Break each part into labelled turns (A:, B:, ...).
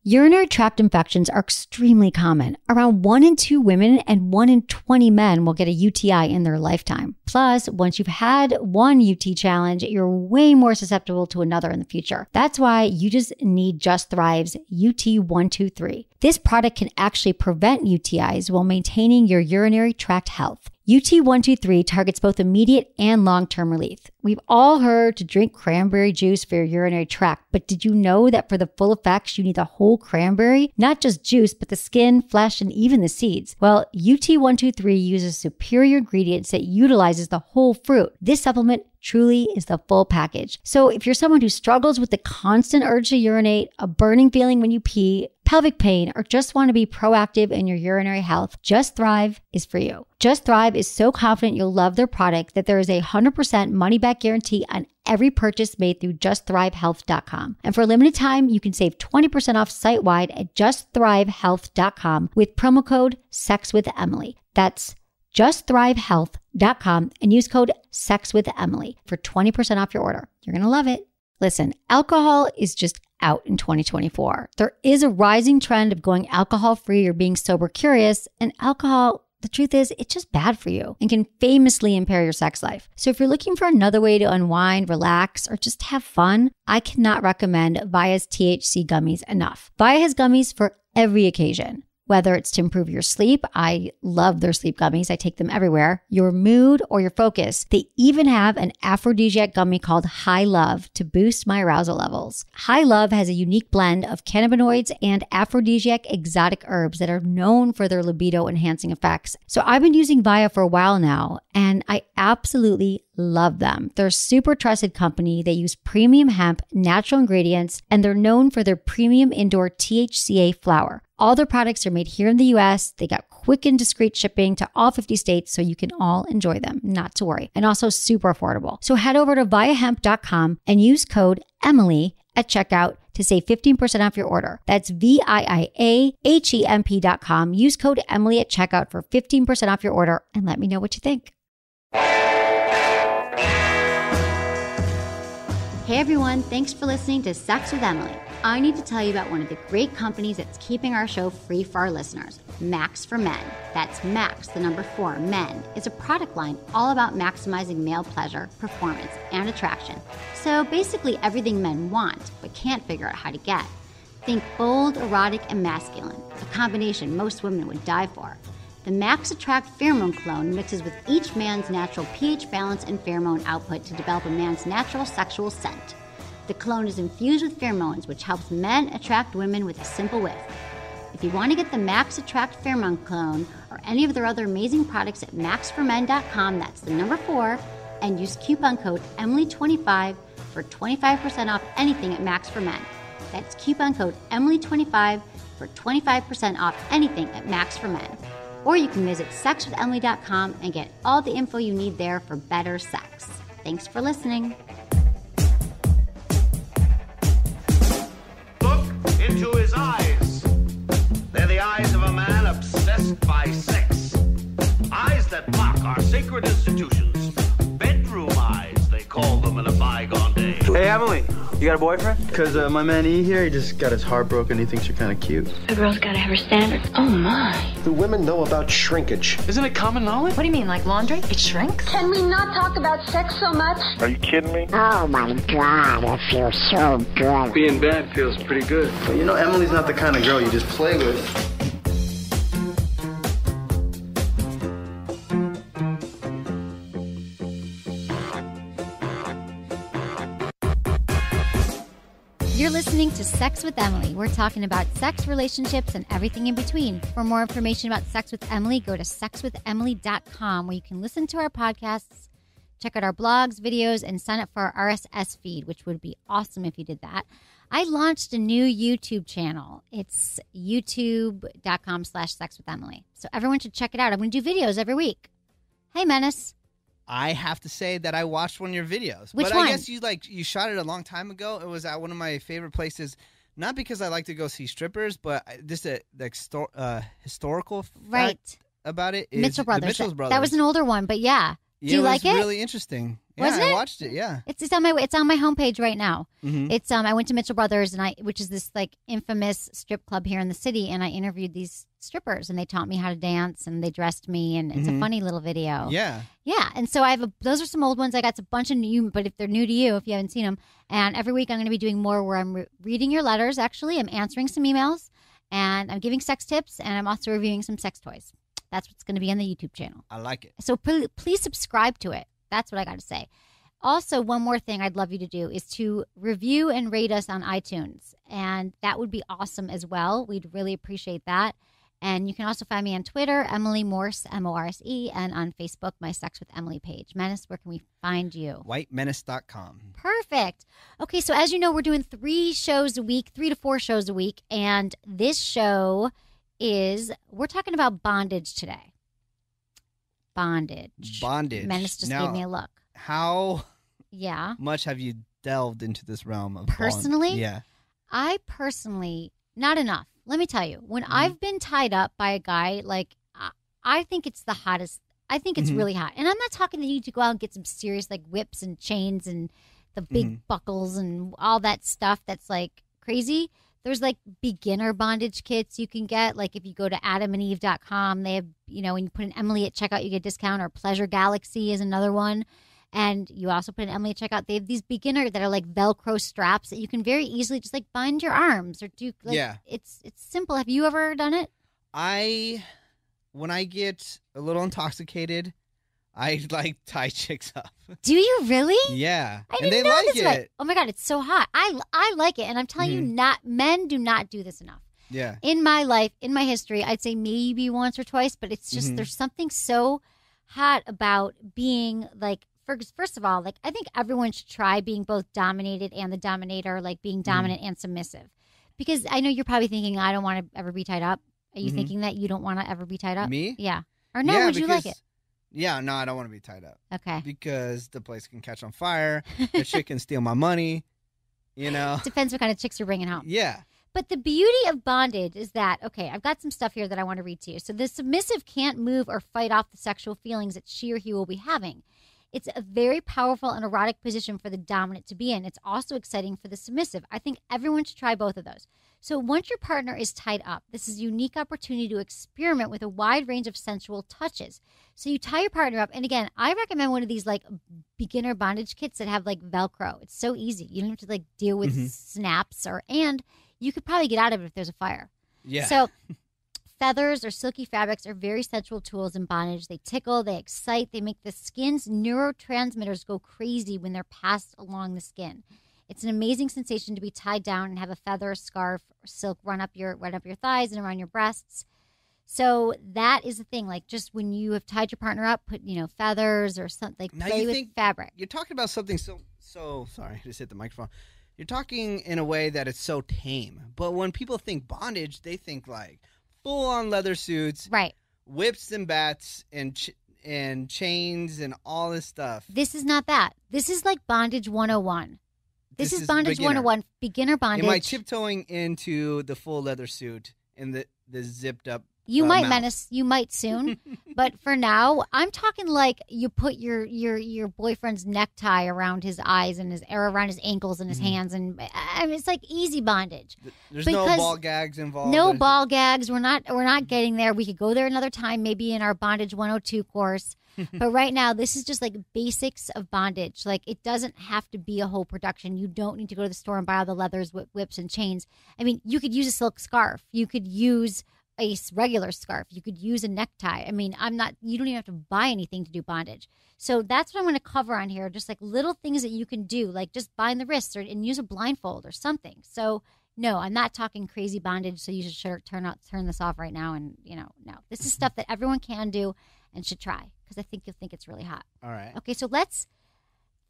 A: Urinary tract infections are extremely common. Around 1 in 2 women and 1 in 20 men will get a UTI in their lifetime. Plus, once you've had one UT challenge, you're way more susceptible to another in the future. That's why you just need Just Thrive's UT123. This product can actually prevent UTIs while maintaining your urinary tract health. UT123 targets both immediate and long-term relief. We've all heard to drink cranberry juice for your urinary tract, but did you know that for the full effects, you need the whole cranberry? Not just juice, but the skin, flesh, and even the seeds. Well, UT123 uses superior ingredients that utilizes the whole fruit. This supplement truly is the full package. So if you're someone who struggles with the constant urge to urinate, a burning feeling when you pee, pelvic pain, or just want to be proactive in your urinary health, Just Thrive is for you. Just Thrive is so confident you'll love their product that there is a 100% money-back guarantee on every purchase made through justthrivehealth.com. And for a limited time, you can save 20% off site-wide at justthrivehealth.com with promo code SEXWithEmily. That's justthrivehealth.com and use code SEXWithEmily for 20% off your order. You're going to love it. Listen, alcohol is just out in 2024. There is a rising trend of going alcohol-free or being sober curious, and alcohol, the truth is, it's just bad for you and can famously impair your sex life. So if you're looking for another way to unwind, relax, or just have fun, I cannot recommend Via's THC gummies enough. Via has gummies for every occasion. Whether it's to improve your sleep, I love their sleep gummies. I take them everywhere. Your mood or your focus. They even have an aphrodisiac gummy called High Love to boost my arousal levels. High Love has a unique blend of cannabinoids and aphrodisiac exotic herbs that are known for their libido enhancing effects. So I've been using Via for a while now, and I absolutely love them. They're a super trusted company. They use premium hemp, natural ingredients, and they're known for their premium indoor THCA flower. All their products are made here in the US. They got quick and discreet shipping to all 50 states, so you can all enjoy them, not to worry. And also super affordable. So head over to viahemp.com and use code Emily at checkout to save 15% off your order. That's VIAHEMP.com. Use code Emily at checkout for 15% off your order and let me know what you think. Hey everyone, thanks for listening to Sex with Emily. I need to tell you about one of the great companies that's keeping our show free for our listeners, Max for Men. That's Max, the number 4, Men. It's a product line all about maximizing male pleasure, performance, and attraction. So basically everything men want, but can't figure out how to get. Think bold, erotic, and masculine, a combination most women would die for. The Max Attract Pheromone Clone mixes with each man's natural pH balance and pheromone output to develop a man's natural sexual scent. The clone is infused with pheromones, which helps men attract women with a simple whiff. If you want to get the Max Attract Pheromone Clone or any of their other amazing products at maxformen.com, that's the number 4, and use coupon code Emily25 for 25% off anything at Max for Men. That's coupon code Emily25 for 25% off anything at Max for Men. Or you can visit sexwithemily.com and get all the info you need there for better sex. Thanks for listening.
B: Look into his eyes. They're the eyes of a man obsessed by sex. Eyes that mock our sacred institutions. Bedroom eyes, they call them in a bygone day.
C: Hey, Emily, you got a boyfriend? Because my man E here, he just got his heart broken. He thinks you're kind of cute.
D: A girl's got to have her standards. Oh, my.
E: Do women know about shrinkage?
C: Isn't it common knowledge?
D: What do you mean, like laundry? It shrinks?
F: Can we not talk about sex so much?
G: Are you kidding me?
H: Oh my God, it feels so good.
C: Being bad feels pretty good. But you know, Emily's not the kind of girl you just play with.
A: You're listening to Sex with Emily. We're talking about sex, relationships, and everything in between. For more information about Sex with Emily, go to sexwithemily.com, where you can listen to our podcasts, check out our blogs, videos, and sign up for our RSS feed, which would be awesome if you did that. I launched a new YouTube channel. It's youtube.com/sexwithemily. So everyone should check it out. I'm going to do videos every week. Hey, Menace.
I: I have to say that I watched one of your videos.
A: Which
I: but
A: one?
I: I guess you shot it a long time ago. It was at one of my favorite places. Not because I like to go see strippers, but just the historical fact about it is
A: Mitchell Brothers.
I: the Mitchell Brothers.
A: That was an older one, but yeah. Do you like it?
I: It was really interesting. Yeah,
A: Wasn't
I: I
A: it?
I: watched it. Yeah.
A: It's on my homepage right now.
I: Mhm.
A: It's I went to Mitchell Brothers which is this like infamous strip club here in the city, and I interviewed these strippers, and they taught me how to dance, and they dressed me, and it's a funny little video.
I: Yeah.
A: Yeah, and so those are some old ones. I got a bunch of new, but if they're new to you, if you haven't seen them, and every week I'm going to be doing more where I'm reading your letters. Actually, I'm answering some emails, and I'm giving sex tips, and I'm also reviewing some sex toys. That's what's going to be on the YouTube channel.
I: I like it.
A: So please subscribe to it. That's what I got to say. Also, one more thing I'd love you to do is to review and rate us on iTunes. And that would be awesome as well. We'd really appreciate that. And you can also find me on Twitter, Emily Morse, Morse, and on Facebook, my Sex with Emily page. Menace, where can we find you?
I: WhiteMenace.com.
A: Perfect. Okay, so as you know, we're doing 3 shows a week, 3 to 4 shows a week. And this show we're talking about bondage today. Bondage. Menace just gave me a look.
I: How
A: Yeah.
I: much have you delved into this realm of
A: Personally?
I: Yeah.
A: I personally, not enough. Let me tell you, when I've been tied up by a guy, like, I think it's the hottest. I think it's really hot. And I'm not talking that you need to go out and get some serious, like, whips and chains and the big buckles and all that stuff that's, like, crazy. There's, like, beginner bondage kits you can get. Like, if you go to adamandeve.com, they have, when you put an Emily at checkout, you get a discount. Or Pleasure Galaxy is another one. And you also put an Emily at checkout. They have these beginner that are like Velcro straps that you can very easily just like bind your arms or do. Like,
I: Yeah.
A: It's simple. Have you ever done it?
I: When I get a little intoxicated, I like tie chicks up.
A: Do you really?
I: Yeah.
A: I
I: And
A: didn't
I: they
A: know
I: like
A: this
I: it.
A: way. Oh my God, it's so hot. I like it. And I'm telling you, men do not do this enough.
I: Yeah.
A: In my life, in my history, I'd say maybe once or twice, but it's just there's something so hot about being like, first of all, like I think everyone should try being both dominated and the dominator, like being dominant and submissive. Because I know you're probably thinking, I don't want to ever be tied up. Are you thinking that you don't want to ever be tied up?
I: Me?
A: Yeah. Or no, would you like it?
I: Yeah, no, I don't want to be tied up.
A: Okay.
I: Because the place can catch on fire. The chick can steal my money.
A: Depends what kind of chicks you're bringing home.
I: Yeah.
A: But the beauty of bondage is that, okay, I've got some stuff here that I want to read to you. So the submissive can't move or fight off the sexual feelings that she or he will be having. It's a very powerful and erotic position for the dominant to be in. It's also exciting for the submissive. I think everyone should try both of those. So once your partner is tied up, this is a unique opportunity to experiment with a wide range of sensual touches. So you tie your partner up. And again, I recommend one of these like beginner bondage kits that have like Velcro. It's so easy. You don't have to like deal with snaps and you could probably get out of it if there's a fire.
I: Yeah.
A: So feathers or silky fabrics are very sensual tools in bondage. They tickle, they excite, they make the skin's neurotransmitters go crazy when they're passed along the skin. It's an amazing sensation to be tied down and have a feather, scarf, or silk run up your thighs and around your breasts. So that is the thing. Like just when you have tied your partner up, put feathers or something. Like
I: Now
A: play
I: you
A: with
I: think
A: fabric.
I: You're talking about something so sorry, I just hit the microphone. You're talking in a way that it's so tame. But when people think bondage, they think like full-on leather suits,
A: Right.
I: whips and bats, and chains and all this stuff.
A: This is not that. This is like Bondage 101. This is Bondage
I: beginner.
A: 101, beginner bondage.
I: Am I tiptoeing into the full leather suit and the zipped up?
A: You might,
I: mouth?
A: Menace. You might soon. But for now, I'm talking like you put your boyfriend's necktie around his eyes and around his ankles and his hands, and I mean, it's like easy bondage.
I: There's no
A: Because
I: ball gags involved.
A: No ball gags. We're not getting there. We could go there another time, maybe in our Bondage 102 course. But right now, this is just like basics of bondage. Like it doesn't have to be a whole production. You don't need to go to the store and buy all the leathers, whips, and chains. I mean, you could use a silk scarf. You could use a regular scarf. You could use a necktie. I mean, you don't even have to buy anything to do bondage. So that's what I'm going to cover on here. Just like little things that you can do, like just bind the wrists and use a blindfold or something. So no, I'm not talking crazy bondage. So you should turn this off right now. And no, this is stuff that everyone can do and should try because I think you'll think it's really hot.
I: All right.
A: Okay. So let's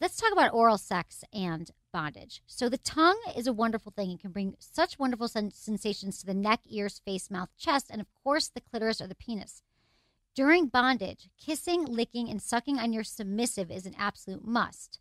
A: talk about oral sex and bondage. So the tongue is a wonderful thing. It can bring such wonderful sensations to the neck, ears, face, mouth, chest, and of course the clitoris or the penis. During bondage, kissing, licking, and sucking on your submissive is an absolute must.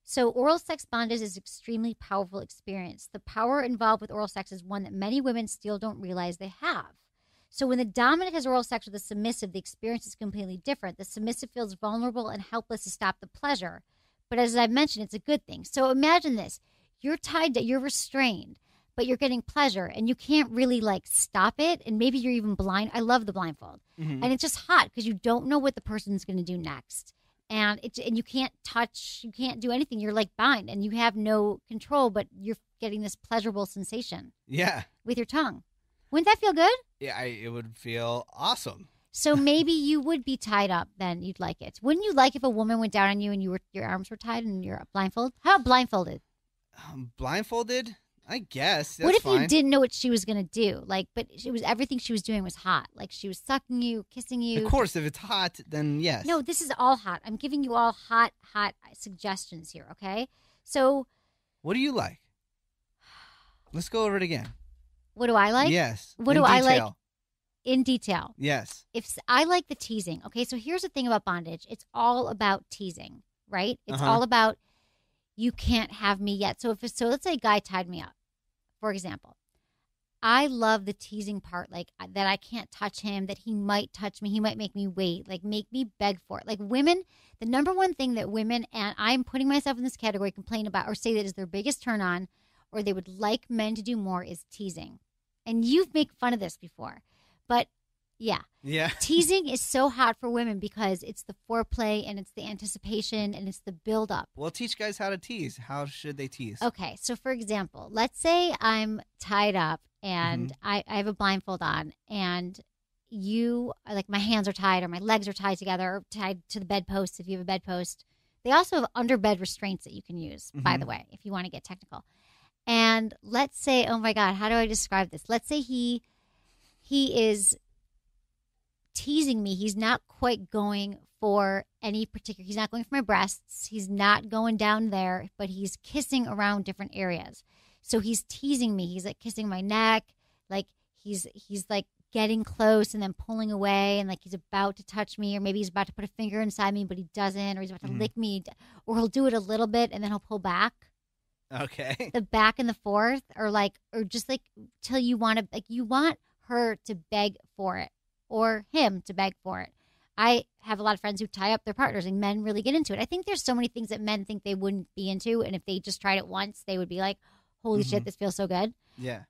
A: So oral sex bondage is an extremely powerful experience. The power involved with oral sex is one that many women still don't realize they have. So when the dominant has oral sex with the submissive, the experience is completely different. The submissive feels vulnerable and helpless to stop the pleasure. But as I've mentioned, it's a good thing. So imagine this. You're tied to, you're restrained, but you're getting pleasure and you can't really like stop it. And maybe you're even blind. I love the blindfold. And it's just hot because you don't know what the person's going to do next. And you can't touch, you can't do anything. You're like bound and you have no control, but you're getting this pleasurable sensation.
I: Yeah.
A: With your tongue. Wouldn't that feel good?
I: Yeah, it would feel awesome.
A: So maybe you would be tied up then. You'd like it. Wouldn't you like if a woman went down on you and your arms were tied and you're blindfolded? How about blindfolded?
I: Blindfolded? I guess. That's
A: what if
I: fine.
A: you didn't know what she was going to do? Like, but it was everything she was doing was hot. Like she was sucking you, kissing you.
I: Of course, if it's hot, then yes.
A: No, this is all hot. I'm giving you all hot suggestions here, okay? So.
I: What do you like? Let's go over it again.
A: What do I like?
I: Yes.
A: What do I like? In detail.
I: Yes.
A: If I like the teasing. Okay, so here's the thing about bondage. It's all about teasing, right? It's all about you can't have me yet. So let's say a guy tied me up, for example. I love the teasing part, like that I can't touch him, that he might touch me, he might make me wait, like make me beg for it. Like women, the number one thing that women, and I'm putting myself in this category, complain about or say that is their biggest turn on, or they would like men to do more, is teasing. And you've made fun of this before. But yeah. Teasing is so hot for women because it's the foreplay and it's the anticipation and it's the build-up.
I: Well, teach guys how to tease. How should they tease?
A: Okay, so for example, let's say I'm tied up and I have a blindfold on and like my hands are tied or my legs are tied together or tied to the bedpost if you have a bedpost. They also have under-bed restraints that you can use, by the way, if you want to get technical. And let's say, oh my God, how do I describe this? Let's say he is teasing me. He's not quite going for any particular, he's not going for my breasts. He's not going down there, but he's kissing around different areas. So he's teasing me. He's like kissing my neck. Like he's like getting close and then pulling away and like he's about to touch me or maybe he's about to put a finger inside me, but he doesn't, or he's about to lick me, or he'll do it a little bit and then he'll pull back.
I: Okay.
A: The back and the forth, or just like till you want to, like you want her to beg for it or him to beg for it. I have a lot of friends who tie up their partners and men really get into it. I think there's so many things that men think they wouldn't be into. And if they just tried it once, they would be like, holy shit, this feels so good.
I: Yeah.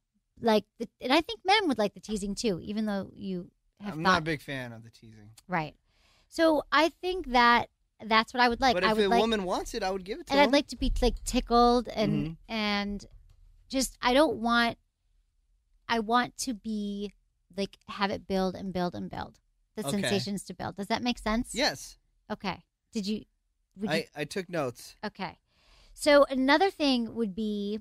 A: And I think men would like the teasing too, even though you have
I: I'm not a big fan of the teasing.
A: Right. So I think that's what I would like.
I: But if a woman wants it, I would give it to her.
A: And I'd like to be like tickled and just I want to be like have it build and build and build. The sensations to build. Does that make sense?
I: Yes.
A: Okay.
I: I took notes.
A: Okay. So another thing would be,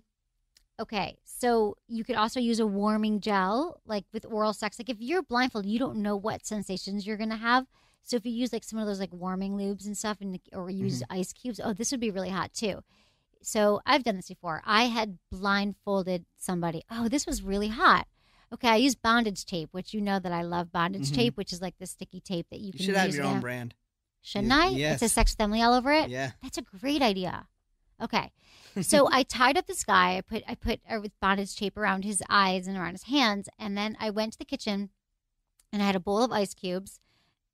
A: so you could also use a warming gel, like with oral sex. Like if you're blindfolded, you don't know what sensations you're going to have. So if you use like some of those like warming lubes and stuff or use ice cubes, this would be really hot too. So I've done this before. I had blindfolded somebody. Oh, this was really hot. Okay, I use bondage tape, which you know that I love bondage tape, which is like the sticky tape that you can use.
I: You should have your own brand.
A: Shouldn't I?
I: Yes.
A: It says Sex with Emily all over it?
I: Yeah.
A: That's a great idea. Okay. So I tied up this guy. I put with bondage tape around his eyes and around his hands. And then I went to the kitchen and I had a bowl of ice cubes.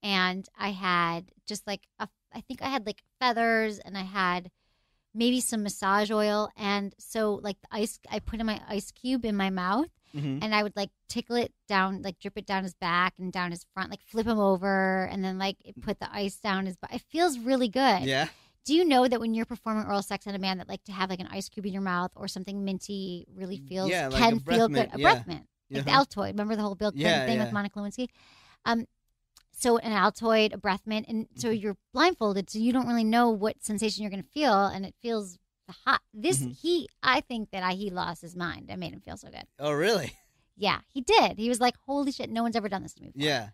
A: And I had just like, I think I had like feathers and I had maybe some massage oil. And so like I put in my ice cube in my mouth. And I would like tickle it down, like drip it down his back and down his front, like flip him over and then like put the ice down his butt. It feels really good.
I: Yeah.
A: Do you know that when you're performing oral sex on a man that like to have like an ice cube in your mouth or something minty really feels, can feel good? A breath mint. Like the Altoid. Remember the whole Bill Clinton thing with Monica Lewinsky? So an Altoid, a breath mint. And so you're blindfolded, so you don't really know what sensation you're going to feel. And it feels hot. I think that he lost his mind. I made him feel so good.
I: Oh, really?
A: Yeah, he did. He was like, holy shit, no one's ever done this to me before.
I: Yeah.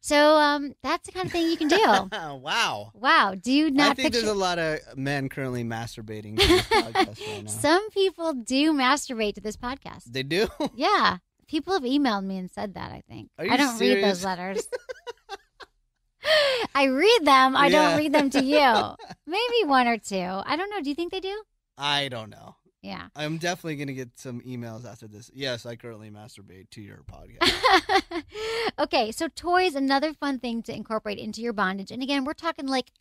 A: So that's the kind of thing you can do.
I: Wow.
A: Wow. Do you not
I: I think there's a lot of men currently masturbating to this podcast right now.
A: Some people do masturbate to this podcast.
I: They do?
A: Yeah. People have emailed me and said that, I think.
I: Are you
A: I don't
I: serious?
A: read those letters. I read them. I don't read them to you. Maybe one or two. I don't know. Do you think they do?
I: I don't know.
A: Yeah.
I: I'm definitely going to get some emails after this. Yes, I currently masturbate to your podcast.
A: Okay, so toys, another fun thing to incorporate into your bondage. And again, we're talking like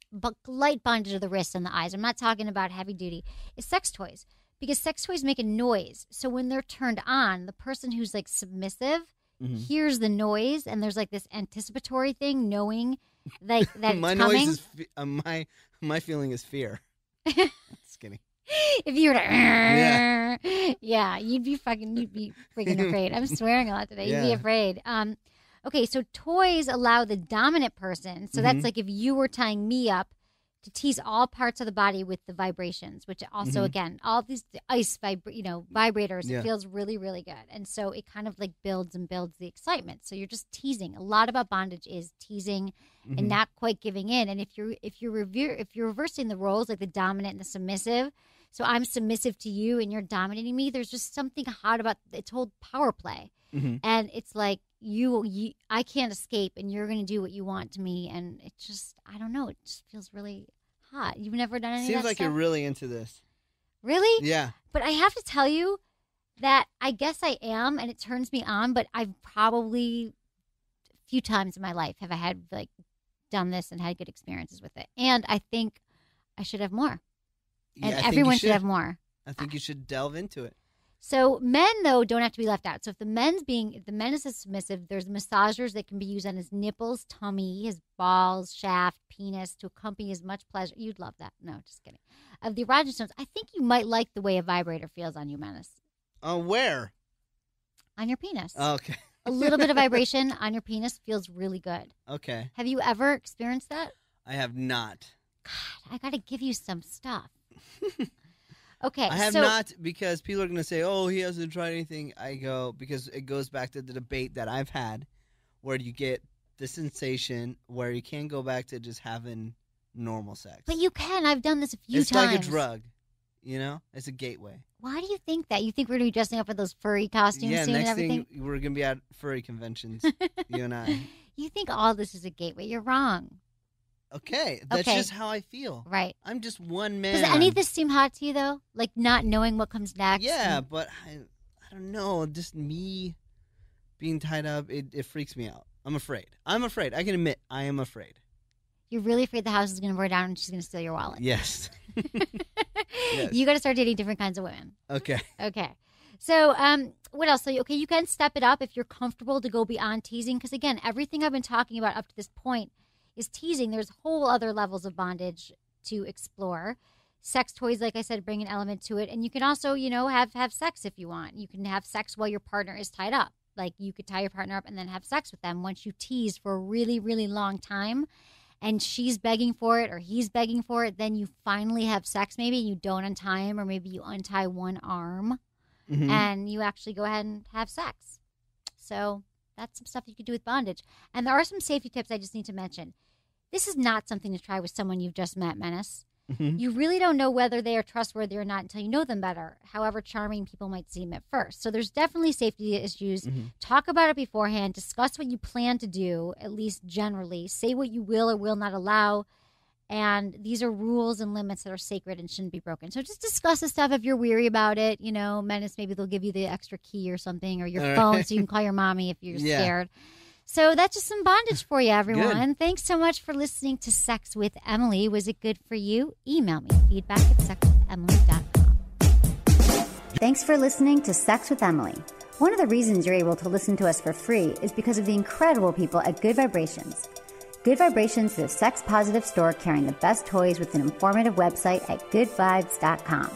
A: light bondage of the wrists and the eyes. I'm not talking about heavy duty. It's sex toys. Because sex toys make a noise. So when they're turned on, the person who's like submissive hears the noise, and there's like this anticipatory thing, knowing like that
I: my
A: it's coming.
I: noise is my feeling is fear. Just kidding.
A: If you were to, yeah, you'd be freaking afraid. I'm swearing a lot today. You'd be afraid. Okay, so toys allow the dominant person. So that's like if you were tying me up, to tease all parts of the body with the vibrations, which also, again, all these ice vibrators, it feels really, really good. And so it kind of like builds and builds the excitement. So you're just teasing. A lot about bondage is teasing and not quite giving in. And if you're reversing the roles, like the dominant and the submissive, so I'm submissive to you and you're dominating me, there's just something hot about it's whole power play. And it's like I can't escape, and you're going to do what you want to me, and it just, I don't know, it just feels really hot. You've never done any of that
I: Seems like
A: stuff?
I: you're really into this.
A: Really?
I: Yeah.
A: But I have to tell you that I guess I am, and it turns me on, but I've probably a few times in my life have I had like done this and had good experiences with it. And I think I should have more. And everyone should have more.
I: I think you should delve into it.
A: So men, though, don't have to be left out. So if the men is a submissive, there's massagers that can be used on his nipples, tummy, his balls, shaft, penis to accompany as much pleasure. You'd love that. No, just kidding. Of the erogenous zones, I think you might like the way a vibrator feels on you, Menace.
I: Where?
A: On your penis.
I: Okay.
A: A little bit of vibration on your penis feels really good.
I: Okay.
A: Have you ever experienced that?
I: I have not.
A: God, I got to give you some stuff. Okay,
I: I have not, because people are going to say, oh, he hasn't tried anything. I go, because it goes back to the debate that I've had where you get the sensation where you can't go back to just having normal sex.
A: But you can. I've done this a few times.
I: It's like a drug, you know? It's a gateway.
A: Why do you think that? You think we're going to be dressing up in those furry costumes soon and everything?
I: Next thing, we're going to be at furry conventions, you and I.
A: You think all this is a gateway. You're wrong.
I: Okay, that's just how I feel.
A: Right.
I: I'm just one man.
A: Does any of this seem hot to you, though? Like not knowing what comes next?
I: Yeah, but I don't know. Just me being tied up, it freaks me out. I'm afraid. I can admit, I am afraid.
A: You're really afraid the house is going to burn down and she's going to steal your wallet?
I: Yes. Yes.
A: You got to start dating different kinds of women.
I: Okay.
A: So, what else? So, you can step it up if you're comfortable to go beyond teasing. Because, again, everything I've been talking about up to this point is teasing. There's whole other levels of bondage to explore. Sex toys, like I said, bring an element to it. And you can also, have sex if you want. You can have sex while your partner is tied up. Like you could tie your partner up and then have sex with them once you tease for a really, really long time. And she's begging for it or he's begging for it. Then you finally have sex maybe and you don't untie him, or maybe you untie one arm and you actually go ahead and have sex. So that's some stuff you could do with bondage. And there are some safety tips I just need to mention. This is not something to try with someone you've just met, Menace. You really don't know whether they are trustworthy or not until you know them better, however charming people might seem at first. So there's definitely safety issues. Talk about it beforehand. Discuss what you plan to do, at least generally. Say what you will or will not allow. And these are rules and limits that are sacred and shouldn't be broken. So just discuss the stuff if you're weary about it. Menace, maybe they'll give you the extra key or something, or your phone so you can call your mommy if you're scared. So that's just some bondage for you, everyone. Good. Thanks so much for listening to Sex with Emily. Was it good for you? Email me, feedback@sexwithemily.com. Thanks for listening to Sex with Emily. One of the reasons you're able to listen to us for free is because of the incredible people at Good Vibrations. Good Vibrations is a sex-positive store carrying the best toys with an informative website at goodvibes.com.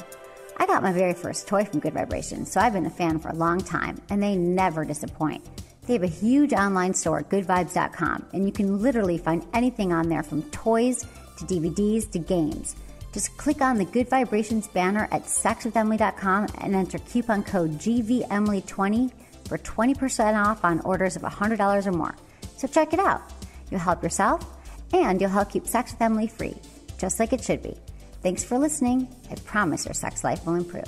A: I got my very first toy from Good Vibrations, so I've been a fan for a long time, and they never disappoint. They have a huge online store at goodvibes.com, and you can literally find anything on there from toys to DVDs to games. Just click on the Good Vibrations banner at sexwithemily.com and enter coupon code GVEmily20 for 20% off on orders of $100 or more. So check it out. You'll help yourself, and you'll help keep Sex with Emily free, just like it should be. Thanks for listening. I promise your sex life will improve.